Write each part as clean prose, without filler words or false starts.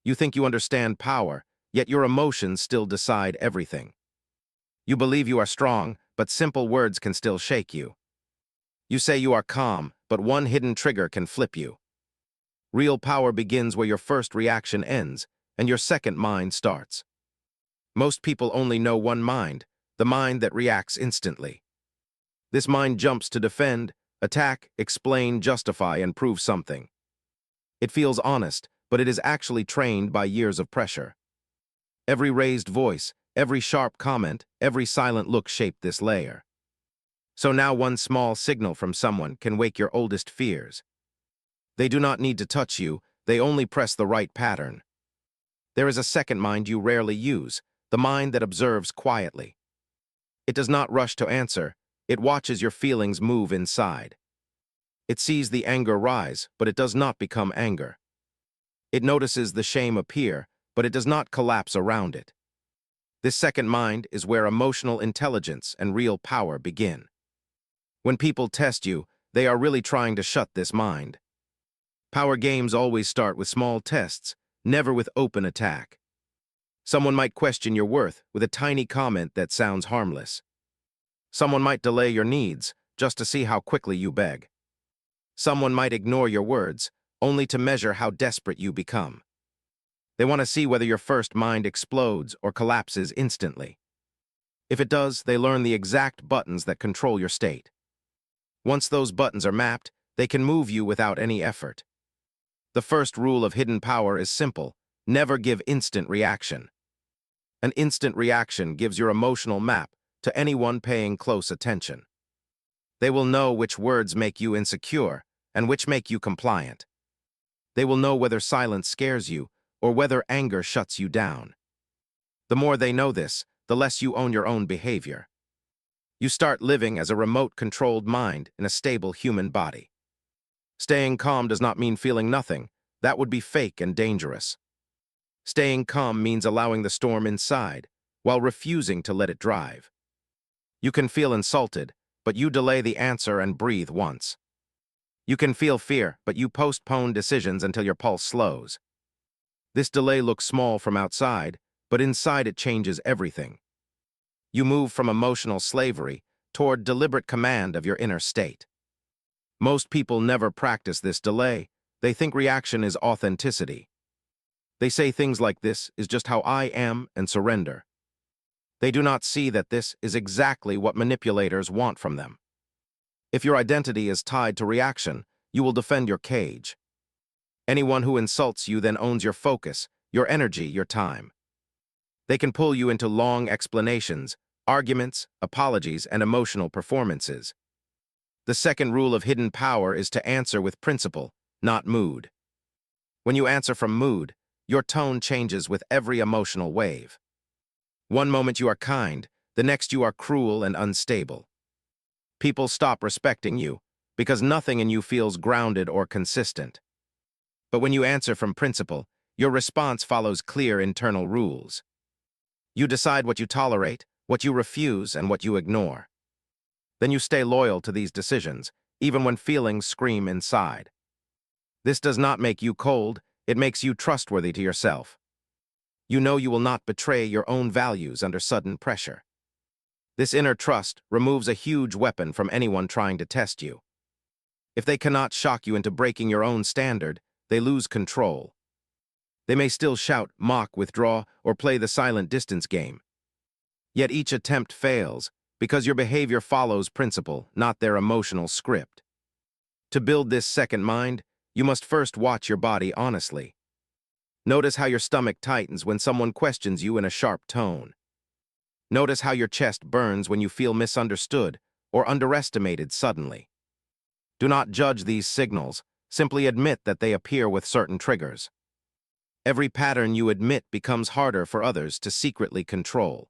You think you understand power, yet your emotions still decide everything. You believe you are strong, but simple words can still shake you. You say you are calm, but one hidden trigger can flip you. Real power begins where your first reaction ends, and your second mind starts. Most people only know one mind, the mind that reacts instantly. This mind jumps to defend, attack, explain, justify, and prove something. It feels honest, but it is actually trained by years of pressure. Every raised voice, every sharp comment, every silent look shape this layer. So now one small signal from someone can wake your oldest fears. They do not need to touch you, they only press the right pattern. There is a second mind you rarely use, the mind that observes quietly. It does not rush to answer, it watches your feelings move inside. It sees the anger rise, but it does not become anger. It notices the shame appear, but it does not collapse around it. This second mind is where emotional intelligence and real power begin. When people test you, they are really trying to shut this mind. Power games always start with small tests, never with open attack. Someone might question your worth with a tiny comment that sounds harmless. Someone might delay your needs just to see how quickly you beg. Someone might ignore your words, only to measure how desperate you become. They want to see whether your first mind explodes or collapses instantly. If it does, they learn the exact buttons that control your state. Once those buttons are mapped, they can move you without any effort. The first rule of hidden power is simple: never give instant reaction. An instant reaction gives your emotional map to anyone paying close attention. They will know which words make you insecure and which make you compliant. They will know whether silence scares you or whether anger shuts you down. The more they know this, the less you own your own behavior. You start living as a remote-controlled mind in a stable human body. Staying calm does not mean feeling nothing. That would be fake and dangerous. Staying calm means allowing the storm inside, while refusing to let it drive. You can feel insulted, but you delay the answer and breathe once. You can feel fear, but you postpone decisions until your pulse slows. This delay looks small from outside, but inside it changes everything. You move from emotional slavery toward deliberate command of your inner state. Most people never practice this delay. They think reaction is authenticity. They say things like, "This is just how I am," and surrender. They do not see that this is exactly what manipulators want from them. If your identity is tied to reaction, you will defend your cage. Anyone who insults you then owns your focus, your energy, your time. They can pull you into long explanations, arguments, apologies, and emotional performances. The second rule of hidden power is to answer with principle, not mood. When you answer from mood, your tone changes with every emotional wave. One moment you are kind, the next you are cruel and unstable. People stop respecting you because nothing in you feels grounded or consistent. But when you answer from principle, your response follows clear internal rules. You decide what you tolerate, what you refuse, and what you ignore. Then you stay loyal to these decisions, even when feelings scream inside. This does not make you cold, it makes you trustworthy to yourself. You know you will not betray your own values under sudden pressure. This inner trust removes a huge weapon from anyone trying to test you. If they cannot shock you into breaking your own standard, they lose control. They may still shout, mock, withdraw, or play the silent distance game. Yet each attempt fails, because your behavior follows principle, not their emotional script. To build this second mind, you must first watch your body honestly. Notice how your stomach tightens when someone questions you in a sharp tone. Notice how your chest burns when you feel misunderstood or underestimated suddenly. Do not judge these signals, simply admit that they appear with certain triggers. Every pattern you admit becomes harder for others to secretly control.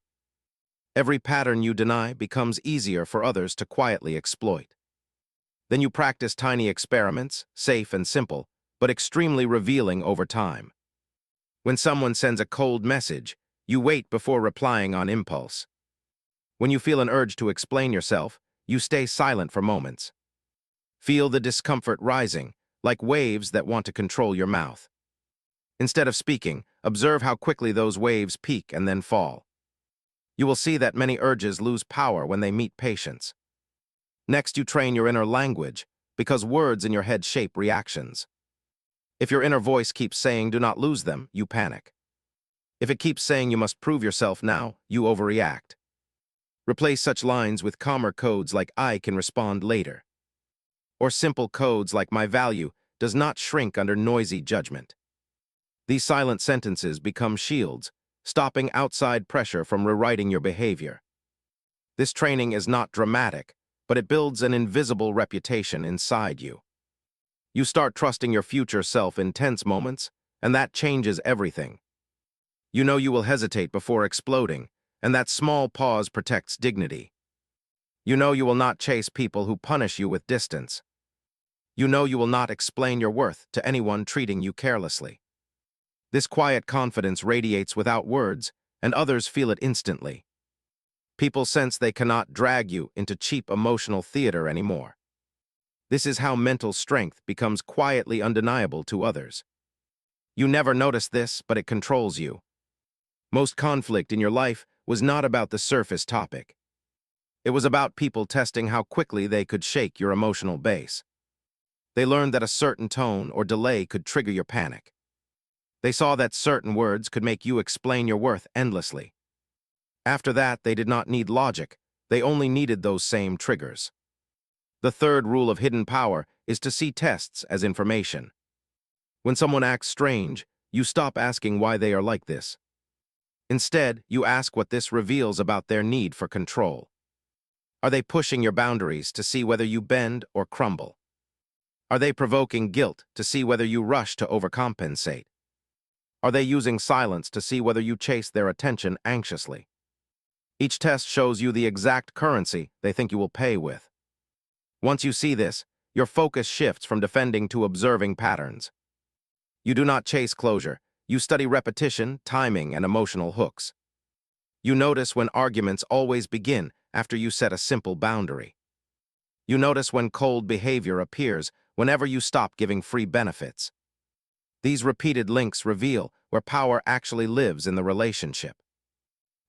Every pattern you deny becomes easier for others to quietly exploit. Then you practice tiny experiments, safe and simple, but extremely revealing over time. When someone sends a cold message, you wait before replying on impulse. When you feel an urge to explain yourself, you stay silent for moments. Feel the discomfort rising, like waves that want to control your mouth. Instead of speaking, observe how quickly those waves peak and then fall. You will see that many urges lose power when they meet patience. Next, you train your inner language, because words in your head shape reactions. If your inner voice keeps saying, "Do not lose them," you panic. If it keeps saying, "You must prove yourself now," you overreact. Replace such lines with calmer codes like "I can respond later," or simple codes like "My value does not shrink under noisy judgment." These silent sentences become shields, stopping outside pressure from rewriting your behavior. This training is not dramatic, but it builds an invisible reputation inside you. You start trusting your future self in tense moments, and that changes everything. You know you will hesitate before exploding, and that small pause protects dignity. You know you will not chase people who punish you with distance. You know you will not explain your worth to anyone treating you carelessly. This quiet confidence radiates without words, and others feel it instantly. People sense they cannot drag you into cheap emotional theater anymore. This is how mental strength becomes quietly undeniable to others. You never notice this, but it controls you. Most conflict in your life was not about the surface topic. It was about people testing how quickly they could shake your emotional base. They learned that a certain tone or delay could trigger your panic. They saw that certain words could make you explain your worth endlessly. After that, they did not need logic. They only needed those same triggers. The third rule of hidden power is to see tests as information. When someone acts strange, you stop asking why they are like this. Instead, you ask what this reveals about their need for control. Are they pushing your boundaries to see whether you bend or crumble? Are they provoking guilt to see whether you rush to overcompensate? Are they using silence to see whether you chase their attention anxiously? Each test shows you the exact currency they think you will pay with. Once you see this, your focus shifts from defending to observing patterns. You do not chase closure. You study repetition, timing, and emotional hooks. You notice when arguments always begin after you set a simple boundary. You notice when cold behavior appears whenever you stop giving free benefits. These repeated links reveal where power actually lives in the relationship.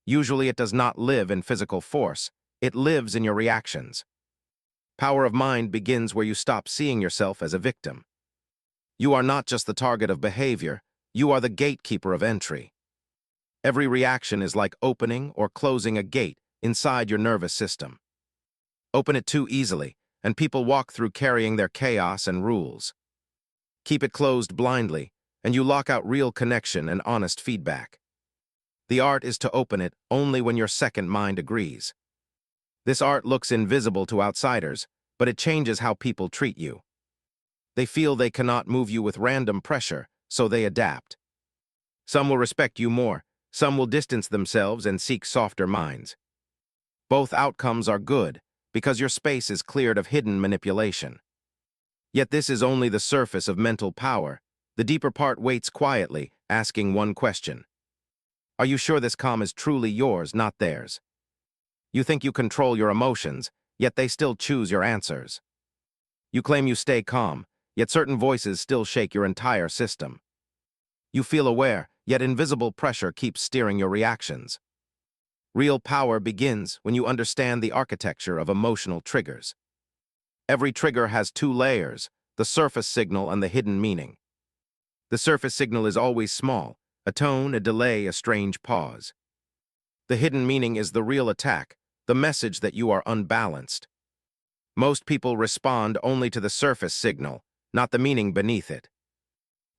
Usually it does not live in physical force, it lives in your reactions. Power of mind begins where you stop seeing yourself as a victim. You are not just the target of behavior, you are the gatekeeper of entry. Every reaction is like opening or closing a gate inside your nervous system. Open it too easily, and people walk through carrying their chaos and rules. Keep it closed blindly, and you lock out real connection and honest feedback. The art is to open it only when your second mind agrees. This art looks invisible to outsiders, but it changes how people treat you. They feel they cannot move you with random pressure, so they adapt. Some will respect you more, some will distance themselves and seek softer minds. Both outcomes are good, because your space is cleared of hidden manipulation. Yet this is only the surface of mental power. The deeper part waits quietly, asking one question. Are you sure this calm is truly yours, not theirs? You think you control your emotions, yet they still choose your answers. You claim you stay calm, yet certain voices still shake your entire system. You feel aware, yet invisible pressure keeps steering your reactions. Real power begins when you understand the architecture of emotional triggers. Every trigger has two layers, the surface signal and the hidden meaning. The surface signal is always small, a tone, a delay, a strange pause. The hidden meaning is the real attack, the message that you are unbalanced. Most people respond only to the surface signal, not the meaning beneath it.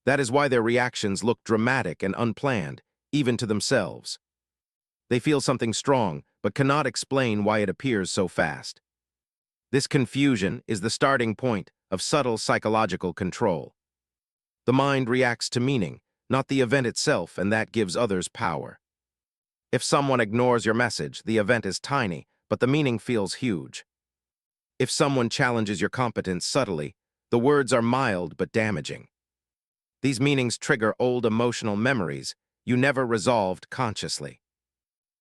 That is why their reactions look dramatic and unplanned, even to themselves. They feel something strong, but cannot explain why it appears so fast. This confusion is the starting point of subtle psychological control. The mind reacts to meaning, not the event itself, and that gives others power. If someone ignores your message, the event is tiny, but the meaning feels huge. If someone challenges your competence subtly, the words are mild but damaging. These meanings trigger old emotional memories you never resolved consciously.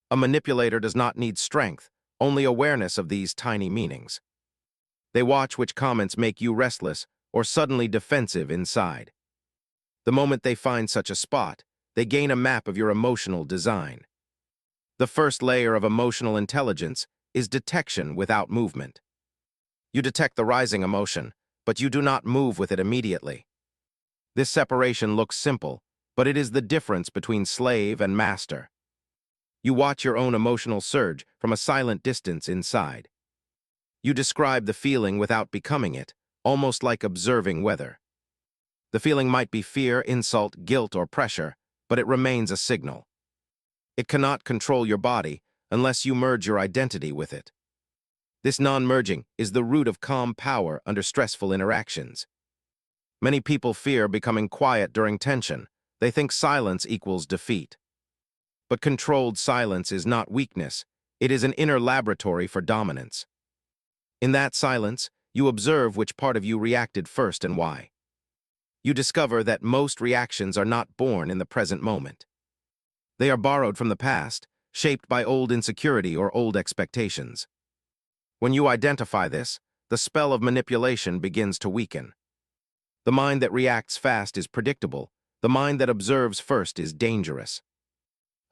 A manipulator does not need strength, only awareness of these tiny meanings. They watch which comments make you restless or suddenly defensive inside. The moment they find such a spot, they gain a map of your emotional design. The first layer of emotional intelligence is detection without movement. You detect the rising emotion, but you do not move with it immediately. This separation looks simple, but it is the difference between slave and master. You watch your own emotional surge from a silent distance inside. You describe the feeling without becoming it, almost like observing weather. The feeling might be fear, insult, guilt, or pressure, but it remains a signal. It cannot control your body unless you merge your identity with it. This non-merging is the root of calm power under stressful interactions. Many people fear becoming quiet during tension. They think silence equals defeat. But controlled silence is not weakness. It is an inner laboratory for dominance. In that silence, you observe which part of you reacted first and why. You discover that most reactions are not born in the present moment. They are borrowed from the past, shaped by old insecurity or old expectations. When you identify this, the spell of manipulation begins to weaken. The mind that reacts fast is predictable. The mind that observes first is dangerous.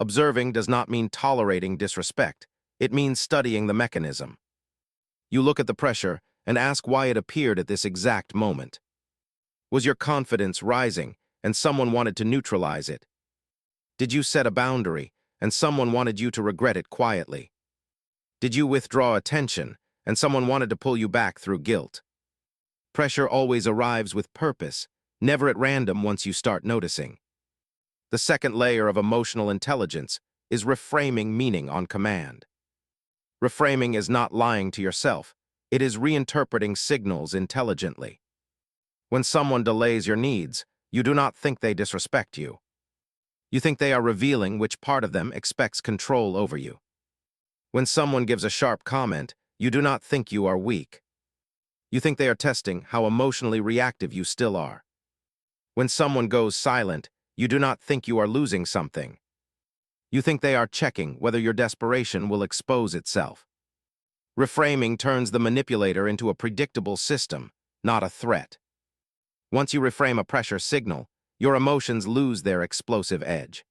Observing does not mean tolerating disrespect. It means studying the mechanism. You look at the pressure and ask why it appeared at this exact moment. Was your confidence rising and someone wanted to neutralize it? Did you set a boundary and someone wanted you to regret it quietly? Did you withdraw attention and someone wanted to pull you back through guilt? Pressure always arrives with purpose, never at random once you start noticing. The second layer of emotional intelligence is reframing meaning on command. Reframing is not lying to yourself. It is reinterpreting signals intelligently. When someone delays your needs, you do not think they disrespect you. You think they are revealing which part of them expects control over you. When someone gives a sharp comment, you do not think you are weak. You think they are testing how emotionally reactive you still are. When someone goes silent, you do not think you are losing something. You think they are checking whether your desperation will expose itself. Reframing turns the manipulator into a predictable system, not a threat. Once you reframe a pressure signal, your emotions lose their explosive edge.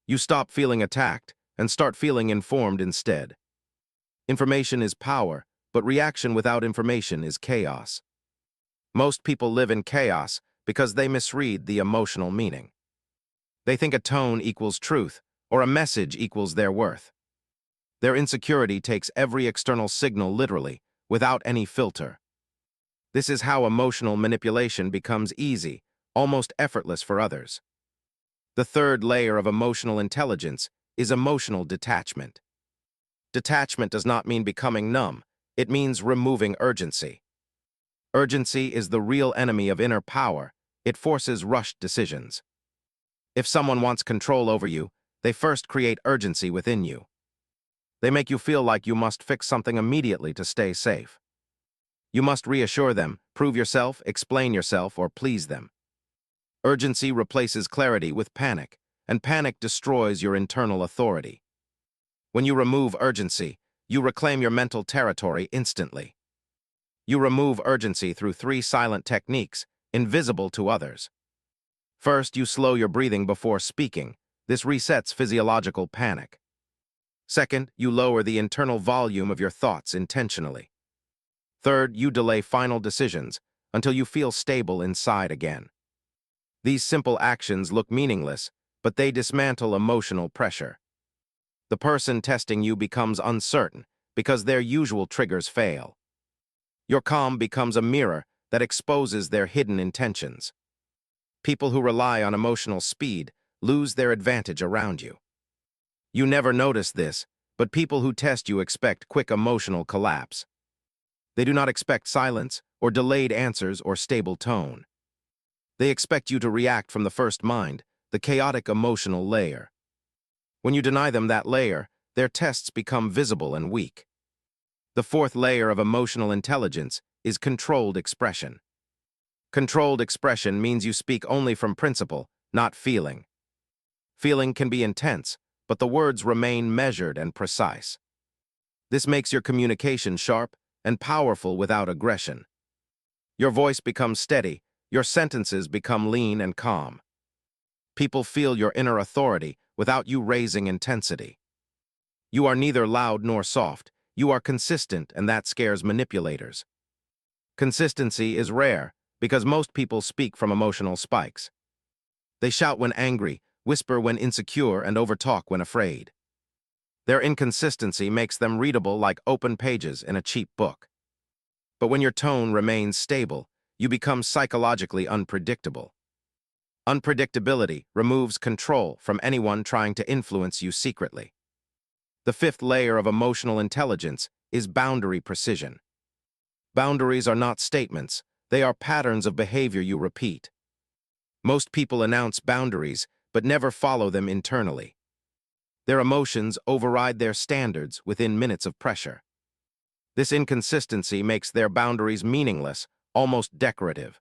You stop feeling attacked and start feeling informed instead. Information is power, but reaction without information is chaos. Most people live in chaos because they misread the emotional meaning. They think a tone equals truth, or a message equals their worth. Their insecurity takes every external signal literally, without any filter. This is how emotional manipulation becomes easy, almost effortless for others. The third layer of emotional intelligence is emotional detachment. Detachment does not mean becoming numb. It means removing urgency. Urgency is the real enemy of inner power. It forces rushed decisions. If someone wants control over you, they first create urgency within you. They make you feel like you must fix something immediately to stay safe. You must reassure them, prove yourself, explain yourself, or please them. Urgency replaces clarity with panic, and panic destroys your internal authority. When you remove urgency, you reclaim your mental territory instantly. You remove urgency through 3 silent techniques, invisible to others. First, you slow your breathing before speaking. This resets physiological panic. Second, you lower the internal volume of your thoughts intentionally. Third, you delay final decisions until you feel stable inside again. These simple actions look meaningless, but they dismantle emotional pressure. The person testing you becomes uncertain because their usual triggers fail. Your calm becomes a mirror that exposes their hidden intentions. People who rely on emotional speed lose their advantage around you. You never notice this, but people who test you expect quick emotional collapse. They do not expect silence or delayed answers or stable tone. They expect you to react from the first mind, the chaotic emotional layer. When you deny them that layer, their tests become visible and weak. The fourth layer of emotional intelligence is controlled expression. Controlled expression means you speak only from principle, not feeling. Feeling can be intense, but the words remain measured and precise. This makes your communication sharp and powerful without aggression. Your voice becomes steady, Your sentences become lean and calm. People feel your inner authority without you raising intensity. You are neither loud nor soft. You are consistent, and that scares manipulators. Consistency is rare because most people speak from emotional spikes. They shout when angry, whisper when insecure, and overtalk when afraid. Their inconsistency makes them readable like open pages in a cheap book. But when your tone remains stable, you become psychologically unpredictable. Unpredictability removes control from anyone trying to influence you secretly. The fifth layer of emotional intelligence is boundary precision. Boundaries are not statements, they are patterns of behavior you repeat. Most people announce boundaries, but never follow them internally. Their emotions override their standards within minutes of pressure. This inconsistency makes their boundaries meaningless, almost decorative.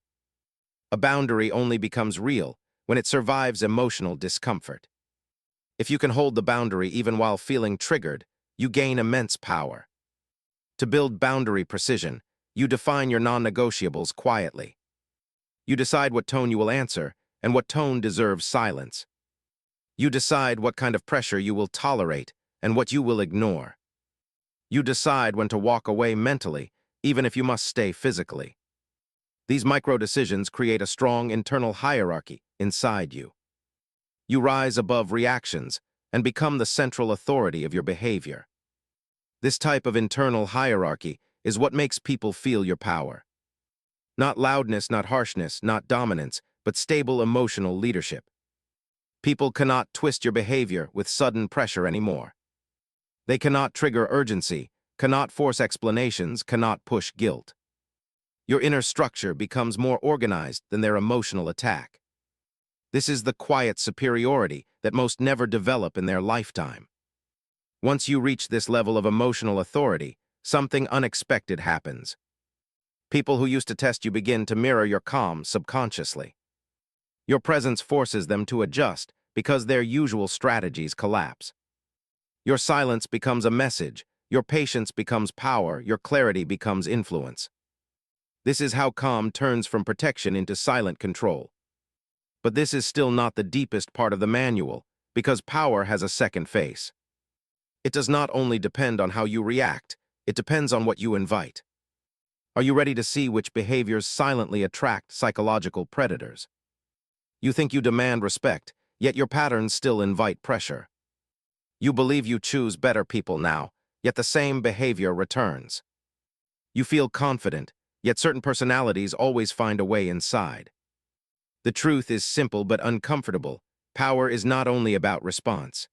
A boundary only becomes real when it survives emotional discomfort. If you can hold the boundary even while feeling triggered, you gain immense power. To build boundary precision, you define your non-negotiables quietly. You decide what tone you will answer and what tone deserves silence. You decide what kind of pressure you will tolerate and what you will ignore. You decide when to walk away mentally, even if you must stay physically. These micro-decisions create a strong internal hierarchy inside you. You rise above reactions and become the central authority of your behavior. This type of internal hierarchy is what makes people feel your power. Not loudness, not harshness, not dominance, but stable emotional leadership. People cannot twist your behavior with sudden pressure anymore. They cannot trigger urgency, cannot force explanations, cannot push guilt. Your inner structure becomes more organized than their emotional attack. This is the quiet superiority that most never develop in their lifetime. Once you reach this level of emotional authority, something unexpected happens. People who used to test you begin to mirror your calm subconsciously. Your presence forces them to adjust because their usual strategies collapse. Your silence becomes a message, your patience becomes power, your clarity becomes influence. This is how calm turns from protection into silent control. But this is still not the deepest part of the manual, because power has a second face. It does not only depend on how you react, it depends on what you invite. Are you ready to see which behaviors silently attract psychological predators? You think you demand respect, yet your patterns still invite pressure. You believe you choose better people now, yet the same behavior returns. You feel confident, yet certain personalities always find a way inside. The truth is simple but uncomfortable. Power is not only about response.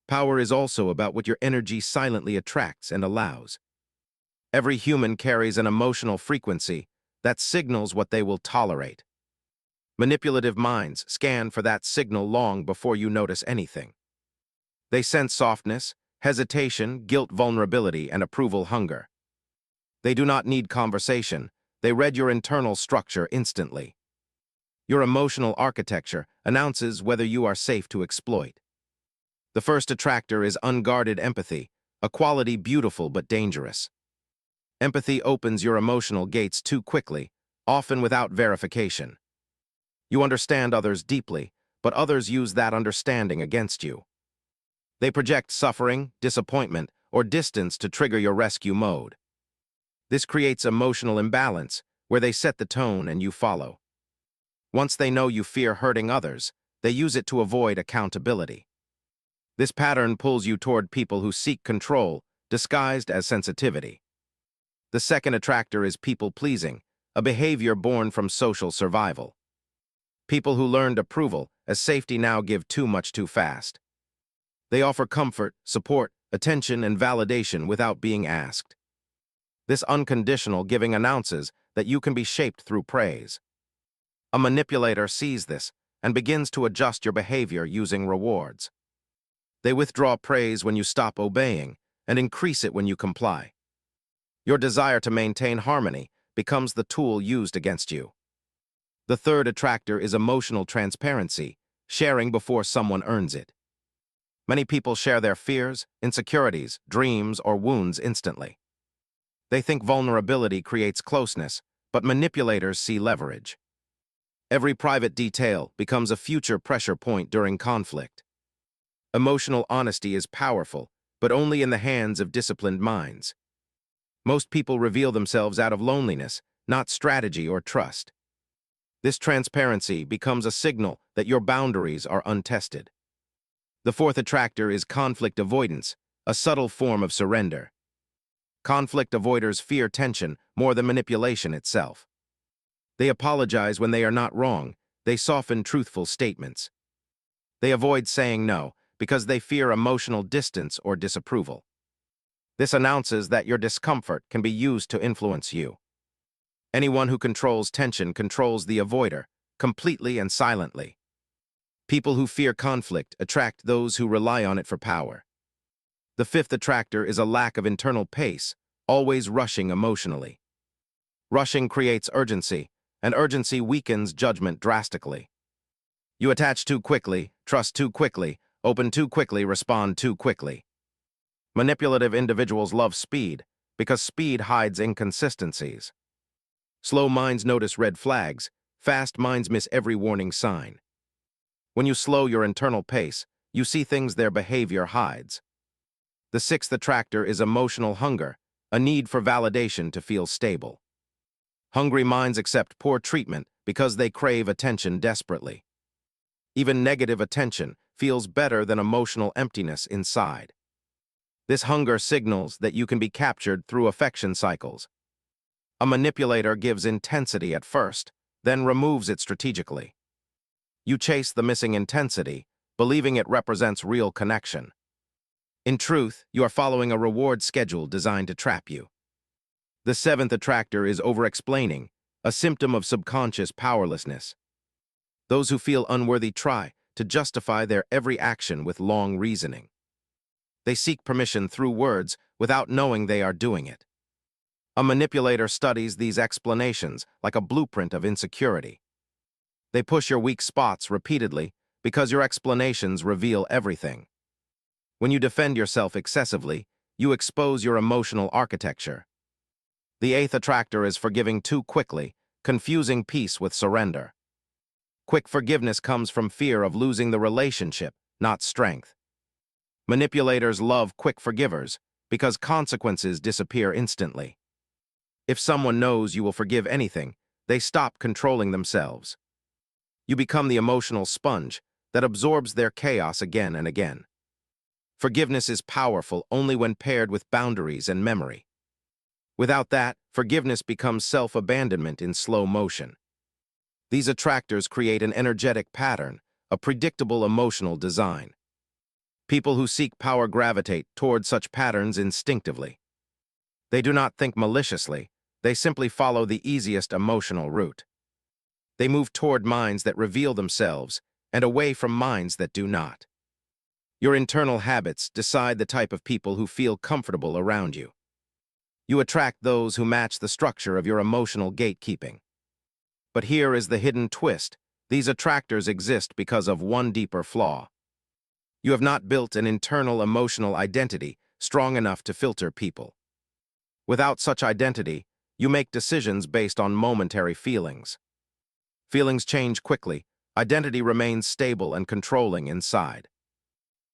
Power is also about what your energy silently attracts and allows. Every human carries an emotional frequency that signals what they will tolerate. Manipulative minds scan for that signal long before you notice anything. They sense softness, hesitation, guilt, vulnerability, and approval hunger. They do not need conversation. They read your internal structure instantly. Your emotional architecture announces whether you are safe to exploit. The first attractor is unguarded empathy, a quality beautiful but dangerous. Empathy opens your emotional gates too quickly, often without verification. You understand others deeply, but others use that understanding against you. They project suffering, disappointment, or distance to trigger your rescue mode. This creates emotional imbalance, where they set the tone and you follow. Once they know you fear hurting others, they use it to avoid accountability. This pattern pulls you toward people who seek control, disguised as sensitivity. The second attractor is people-pleasing, a behavior born from social survival. People who learned approval as safety now give too much too fast. They offer comfort, support, attention, and validation without being asked. This unconditional giving announces that you can be shaped through praise. A manipulator sees this and begins to adjust your behavior using rewards. They withdraw praise when you stop obeying and increase it when you comply. Your desire to maintain harmony becomes the tool used against you. The third attractor is emotional transparency, sharing before someone earns it. Many people share their fears, insecurities, dreams, or wounds instantly. They think vulnerability creates closeness, but manipulators see leverage. Every private detail becomes a future pressure point during conflict. Emotional honesty is powerful, but only in the hands of disciplined minds. Most people reveal themselves out of loneliness, not strategy or trust. This transparency becomes a signal that your boundaries are untested. The fourth attractor is conflict avoidance, a subtle form of surrender. Conflict avoiders fear tension more than manipulation itself. They apologize when they are not wrong. They soften truthful statements. They avoid saying no because they fear emotional distance or disapproval. This announces that your discomfort can be used to influence you. Anyone who controls tension controls the avoider, completely and silently. People who fear conflict attract those who rely on it for power. The fifth attractor is a lack of internal pace, always rushing emotionally. Rushing creates urgency, and urgency weakens judgment drastically. You attach too quickly, trust too quickly, open too quickly, respond too quickly. Manipulative individuals love speed because speed hides inconsistencies. Slow minds notice red flags, fast minds miss every warning sign. When you slow your internal pace, you see things their behavior hides. The sixth attractor is emotional hunger, a need for validation to feel stable. Hungry minds accept poor treatment because they crave attention desperately. Even negative attention feels better than emotional emptiness inside. This hunger signals that you can be captured through affection cycles. A manipulator gives intensity at first, then removes it strategically. You chase the missing intensity, believing it represents real connection. In truth, you are following a reward schedule designed to trap you. The seventh attractor is over-explaining, a symptom of subconscious powerlessness. Those who feel unworthy try to justify their every action with long reasoning. They seek permission through words without knowing they are doing it. A manipulator studies these explanations like a blueprint of insecurity. They push your weak spots repeatedly because your explanations reveal everything. When you defend yourself excessively, you expose your emotional architecture. The eighth attractor is forgiving too quickly, confusing peace with surrender. Quick forgiveness comes from fear of losing the relationship, not strength. Manipulators love quick forgivers because consequences disappear instantly. If someone knows you will forgive anything, they stop controlling themselves. You become the emotional sponge that absorbs their chaos again and again. Forgiveness is powerful only when paired with boundaries and memory. Without that, forgiveness becomes self-abandonment in slow motion. These attractors create an energetic pattern, a predictable emotional design. People who seek power gravitate toward such patterns instinctively. They do not think maliciously, they simply follow the easiest emotional route. They move toward minds that reveal themselves and away from minds that do not. Your internal habits decide the type of people who feel comfortable around you. You attract those who match the structure of your emotional gatekeeping. But here is the hidden twist. These attractors exist because of one deeper flaw. You have not built an internal emotional identity strong enough to filter people. Without such identity, you make decisions based on momentary feelings. Feelings change quickly. Identity remains stable and controlling inside.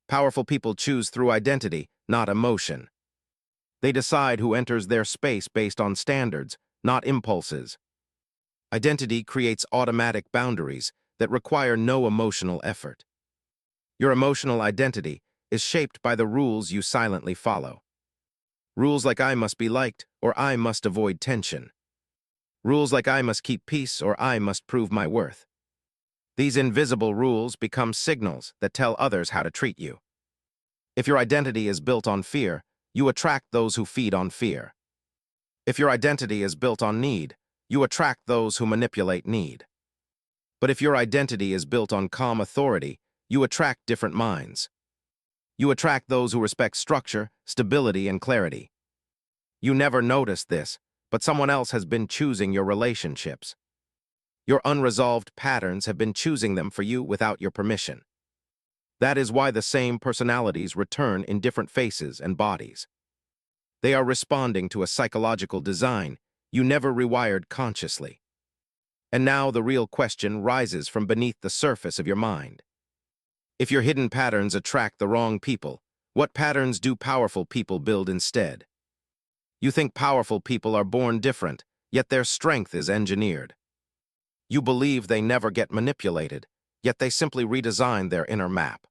Powerful people choose through identity, not emotion. They decide who enters their space based on standards, not impulses. Identity creates automatic boundaries that require no emotional effort. Your emotional identity is shaped by the rules you silently follow. Rules like I must be liked or I must avoid tension. Rules like I must keep peace or I must prove my worth. These invisible rules become signals that tell others how to treat you. If your identity is built on fear, you attract those who feed on fear. If your identity is built on need, you attract those who manipulate need. But if your identity is built on calm authority, you attract different minds. You attract those who respect structure, stability, and clarity. You never noticed this, but someone else has been choosing your relationships. Your unresolved patterns have been choosing them for you without your permission. That is why the same personalities return in different faces and bodies. They are responding to a psychological design you never rewired consciously. And now the real question rises from beneath the surface of your mind. If your hidden patterns attract the wrong people, what patterns do powerful people build instead? You think powerful people are born different, yet their strength is engineered. You believe they never get manipulated, yet they simply redesign their inner map.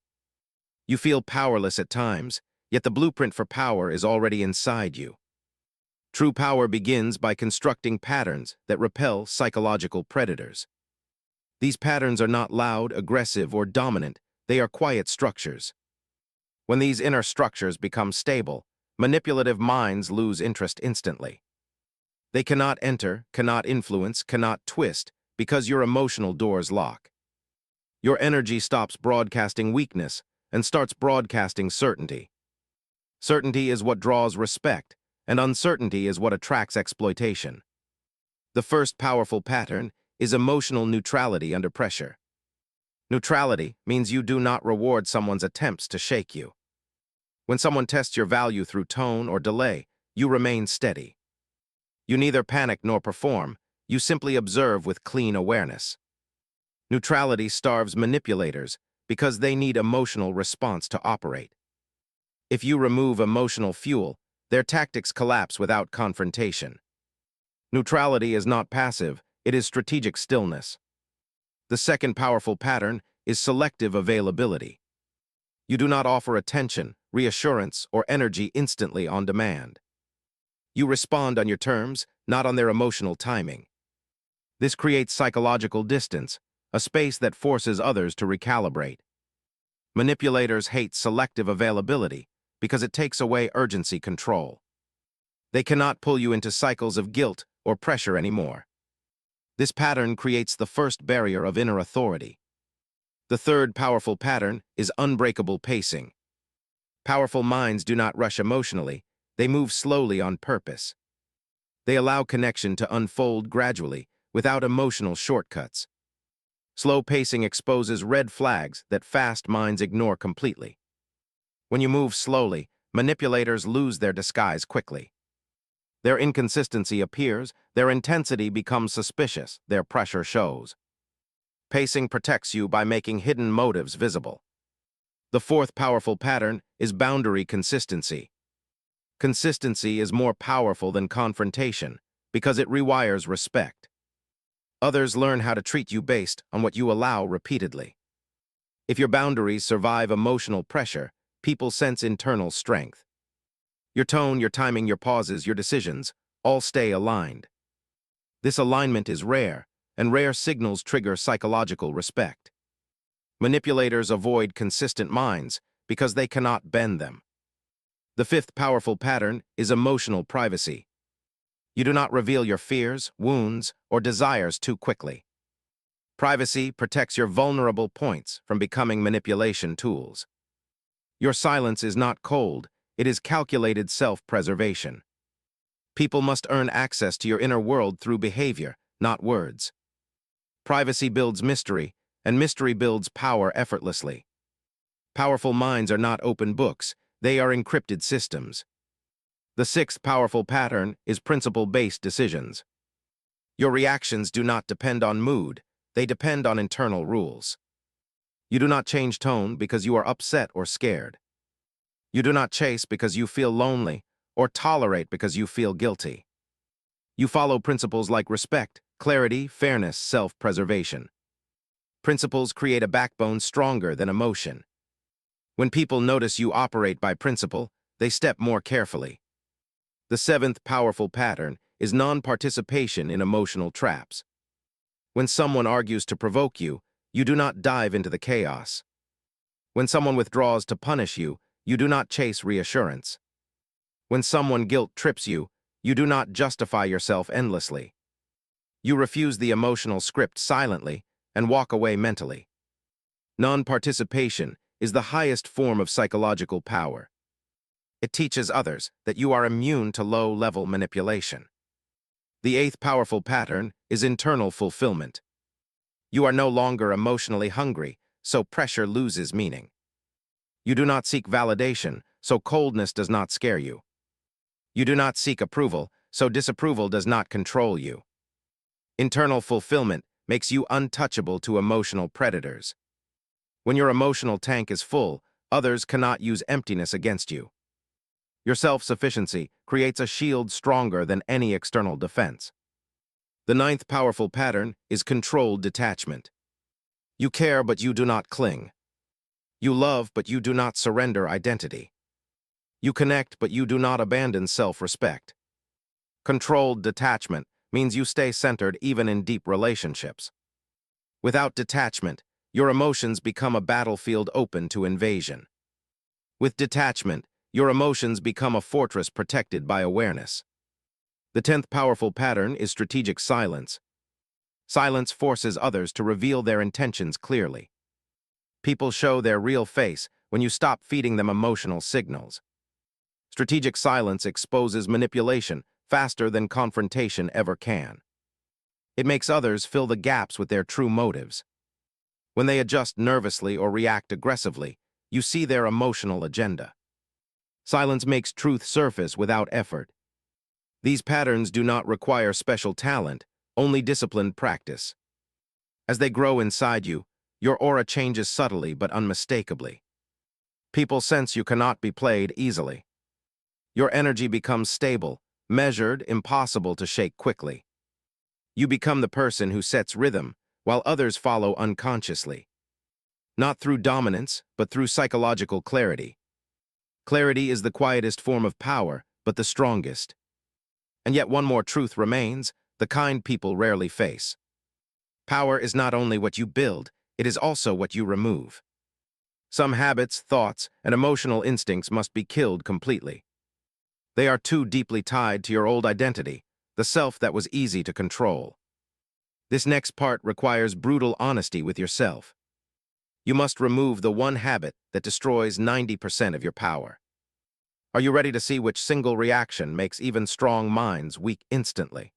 You feel powerless at times, yet the blueprint for power is already inside you. True power begins by constructing patterns that repel psychological predators. These patterns are not loud, aggressive, or dominant. They are quiet structures. When these inner structures become stable, manipulative minds lose interest instantly. They cannot enter, cannot influence, cannot twist, because your emotional doors lock. Your energy stops broadcasting weakness and starts broadcasting certainty. Certainty is what draws respect, and uncertainty is what attracts exploitation. The first powerful pattern is emotional neutrality under pressure. Neutrality means you do not reward someone's attempts to shake you. When someone tests your value through tone or delay, you remain steady. You neither panic nor perform, you simply observe with clean awareness. Neutrality starves manipulators because they need emotional response to operate. If you remove emotional fuel, their tactics collapse without confrontation. Neutrality is not passive, it is strategic stillness. The second powerful pattern is selective availability. You do not offer attention, reassurance, or energy instantly on demand. You respond on your terms, not on their emotional timing. This creates psychological distance, a space that forces others to recalibrate. Manipulators hate selective availability because it takes away urgency control. They cannot pull you into cycles of guilt or pressure anymore. This pattern creates the first barrier of inner authority. The third powerful pattern is unbreakable pacing. Powerful minds do not rush emotionally, they move slowly on purpose. They allow connection to unfold gradually, without emotional shortcuts. Slow pacing exposes red flags that fast minds ignore completely. When you move slowly, manipulators lose their disguise quickly. Their inconsistency appears, their intensity becomes suspicious, their pressure shows. Pacing protects you by making hidden motives visible. The fourth powerful pattern is boundary consistency. Consistency is more powerful than confrontation because it rewires respect. Others learn how to treat you based on what you allow repeatedly. If your boundaries survive emotional pressure, people sense internal strength. Your tone, your timing, your pauses, your decisions, all stay aligned. This alignment is rare, and rare signals trigger psychological respect. Manipulators avoid consistent minds because they cannot bend them. The fifth powerful pattern is emotional privacy. You do not reveal your fears, wounds, or desires too quickly. Privacy protects your vulnerable points from becoming manipulation tools. Your silence is not cold, it is calculated self-preservation. People must earn access to your inner world through behavior, not words. Privacy builds mystery, and mystery builds power effortlessly. Powerful minds are not open books, they are encrypted systems. The sixth powerful pattern is principle-based decisions. Your reactions do not depend on mood, they depend on internal rules. You do not change tone because you are upset or scared. You do not chase because you feel lonely, or tolerate because you feel guilty. You follow principles like respect, clarity, fairness, self-preservation. Principles create a backbone stronger than emotion. When people notice you operate by principle, they step more carefully. The seventh powerful pattern is non-participation in emotional traps. When someone argues to provoke you, you do not dive into the chaos. When someone withdraws to punish you, you do not chase reassurance. When someone guilt trips you, you do not justify yourself endlessly. You refuse the emotional script silently and walk away mentally. Non-participation is the highest form of psychological power. It teaches others that you are immune to low-level manipulation. The eighth powerful pattern is internal fulfillment. You are no longer emotionally hungry, so pressure loses meaning. You do not seek validation, so coldness does not scare you. You do not seek approval, so disapproval does not control you. Internal fulfillment makes you untouchable to emotional predators. When your emotional tank is full, others cannot use emptiness against you. Your self-sufficiency creates a shield stronger than any external defense. The ninth powerful pattern is controlled detachment. You care, but you do not cling. You love, but you do not surrender identity. You connect, but you do not abandon self-respect. Controlled detachment means you stay centered even in deep relationships. Without detachment, your emotions become a battlefield open to invasion. With detachment, your emotions become a fortress protected by awareness. The 10th powerful pattern is strategic silence. Silence forces others to reveal their intentions clearly. People show their real face when you stop feeding them emotional signals. Strategic silence exposes manipulation faster than confrontation ever can. It makes others fill the gaps with their true motives. When they adjust nervously or react aggressively, you see their emotional agenda. Silence makes truth surface without effort. These patterns do not require special talent, only disciplined practice. As they grow inside you, your aura changes subtly but unmistakably. People sense you cannot be played easily. Your energy becomes stable, measured, impossible to shake quickly. You become the person who sets rhythm, while others follow unconsciously. Not through dominance, but through psychological clarity. Clarity is the quietest form of power, but the strongest. And yet one more truth remains, the kind people rarely face. Power is not only what you build, it is also what you remove. Some habits, thoughts, and emotional instincts must be killed completely. They are too deeply tied to your old identity, the self that was easy to control. This next part requires brutal honesty with yourself. You must remove the one habit that destroys 90% of your power. Are you ready to see which single reaction makes even strong minds weak instantly?